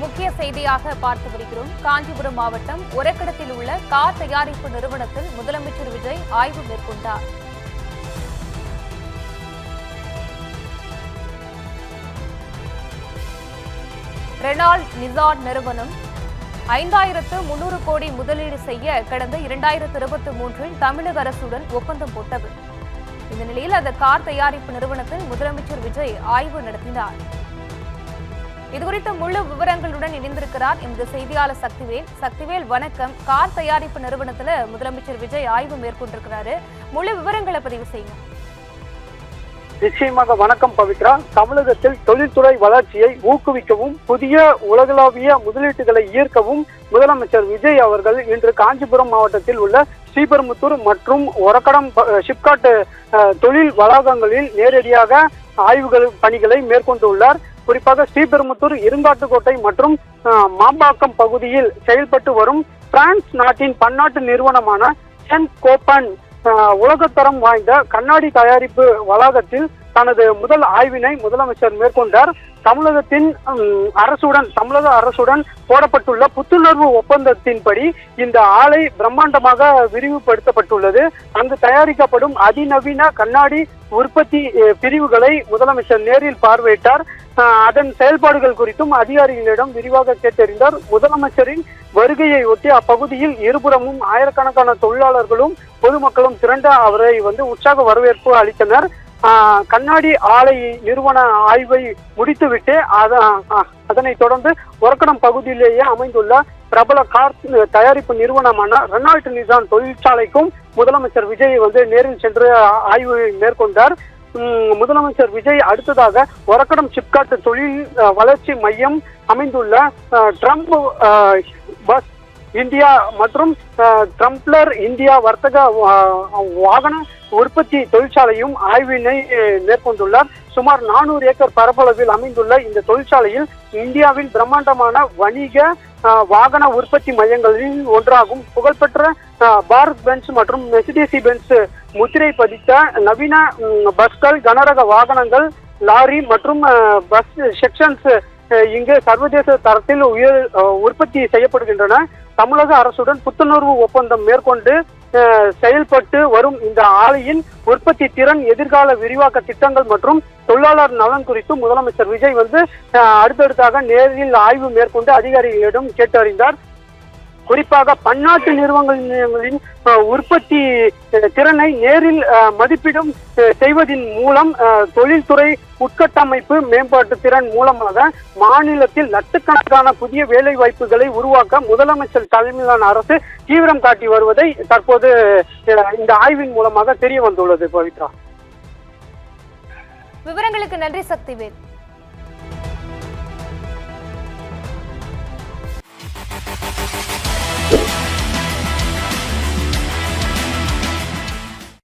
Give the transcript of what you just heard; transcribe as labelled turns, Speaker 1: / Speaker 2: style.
Speaker 1: முக்கிய செய்தியாக பார்த்து வருகிறோம். காஞ்சிபுரம் மாவட்டம் ஒரக்கடத்தில் உள்ள கார் தயாரிப்பு நிறுவனத்தில் முதலமைச்சர் விஜய் ஆய்வு மேற்கொண்டார். ரெனால்ட் நிசான் நிறுவனம் 5300 கோடி முதலீடு செய்ய கடந்த 2023 தமிழக அரசுடன் ஒப்பந்தம் போட்டது. இந்த நிலையில் அந்த கார் தயாரிப்பு நிறுவனத்தில் முதலமைச்சர் விஜய் ஆய்வு நடத்தினார். இதுகுறித்த முழு விவரங்களுடன் இணைந்திருக்கிறார் எமது செய்தியாளர் சக்திவேல். வணக்கம். கார் தயாரிப்பு நிறுவனத்துல முதலமைச்சர் விஜய் ஆய்வு மேற்கொண்டிருக்கிறாரு. முழு விவரங்களை பதிவு செய்யுங்க.
Speaker 2: நிச்சயமாக. வணக்கம் பவித்ரா. தமிழகத்தில் தொழில்துறை வளர்ச்சியை ஊக்குவிக்கவும் புதிய உலகளாவிய முதலீட்டுகளை ஈர்க்கவும் முதலமைச்சர் விஜய் அவர்கள் இன்று காஞ்சிபுரம் மாவட்டத்தில் உள்ள ஸ்ரீபெரும்புத்தூர் மற்றும் ஒரக்கடம் ஷிப்காட் தொழில் வளாகங்களில் நேரடியாக ஆய்வுகள் பணிகளை மேற்கொண்டுள்ளார். குறிப்பாக ஸ்ரீபெரும்புத்தூர், இருங்காட்டுக்கோட்டை மற்றும் மாம்பாக்கம் பகுதியில் செயல்பட்டு வரும் பிரான்ஸ் நாட்டின் பன்னாட்டு நிறுவனமான சென்கோபன் உலகத்தரம் வாய்ந்த கண்ணாடி தயாரிப்பு வளாகத்தில் தனது முதல் ஆய்வினை முதலமைச்சர் மேற்கொண்டார். தமிழக அரசுடன் போடப்பட்டுள்ள புத்துணர்வு ஒப்பந்தத்தின்படி இந்த ஆலை பிரம்மாண்டமாக விரிவுபடுத்தப்பட்டுள்ளது. அங்கு தயாரிக்கப்படும் அதிநவீன கண்ணாடி உற்பத்தி பிரிவுகளை முதலமைச்சர் நேரில் பார்வையிட்டார். அதன் செயல்பாடுகள் குறித்தும் அதிகாரிகளிடம் விரிவாக கேட்டறிந்தார். முதலமைச்சரின் வருகையை ஒட்டி அப்பகுதியில் இருபுறமும் ஆயிரக்கணக்கான தொழிலாளர்களும் பொதுமக்களும் திரண்ட அவரை உற்சாக வரவேற்பு அளித்தனர். கண்ணாடி ஆலை நிறுவன ஆய்வை முடித்துவிட்டு அதனைத் தொடர்ந்து ஒரக்கடம் பகுதியிலேயே அமைந்துள்ள பிரபல கார் தயாரிப்பு நிறுவனமான ரெனால்ட் நிசான் தொழிற்சாலைக்கும் முதலமைச்சர் விஜய் நேரில் சென்று ஆய்வு மேற்கொண்டார். முதலமைச்சர் விஜய் அடுத்ததாக ஒரக்கடம் ஷிப்காட் தொழில் வளர்ச்சி மையம் அமைந்துள்ள ட்ரம்ப் பஸ் இந்தியா மற்றும் ட்ரம்ப்லர் இந்தியா வர்த்தக வாகன உற்பத்தி தொழிற்சாலையும் ஆய்வினை மேற்கொண்டுள்ளார். சுமார் 400 ஏக்கர் பரப்பளவில் அமைந்துள்ள இந்த தொழிற்சாலையில் இந்தியாவில் பிரம்மாண்டமான வணிக வாகன உற்பத்தி மையங்களில் ஒன்றாகும். புகழ்பெற்ற பாரத் பென்ஸ் மற்றும் மெர்சிடிஸ் பென்ஸ் முத்திரை பதித்த நவீன பஸ்கள், கனரக வாகனங்கள், லாரி மற்றும் பஸ் செக்ஷன்ஸ் இங்கு சர்வதேச தரத்தில் உற்பத்தி செய்யப்படுகின்றன. தமிழக அரசுடன் புத்துணர்வு ஒப்பந்தம் மேற்கொண்டு செயல்பட்டு வரும் இந்த ஆலையின் உற்பத்தி திறன், எதிர்கால விரிவாக்க திட்டங்கள் மற்றும் தொழிலாளர் நலன் குறித்து முதலமைச்சர் விஜய் அடுத்தடுத்தாக நேரில் ஆய்வு மேற்கொண்டு அதிகாரிகளிடம் கேட்டறிந்தார். குறிப்பாக பன்னாட்டு நிறுவனங்களின் உற்பத்தி திறனை நேரில் மதிப்பீடும் செய்வதன் மூலம் தொழில்துறை உட்கட்டமைப்பு மேம்பாட்டு திறன் மூலமாக மாநிலத்தில் லட்சக்கணக்கான புதிய வேலை வாய்ப்புகளை உருவாக்க முதலமைச்சர் தலைமையிலான அரசு தீவிரம் காட்டி வருவதை தற்போது இந்த ஆய்வின் மூலமாக தெரிய வந்துள்ளது. பவித்ரா,
Speaker 1: விவரங்களுக்கு நன்றி சக்திவேல்.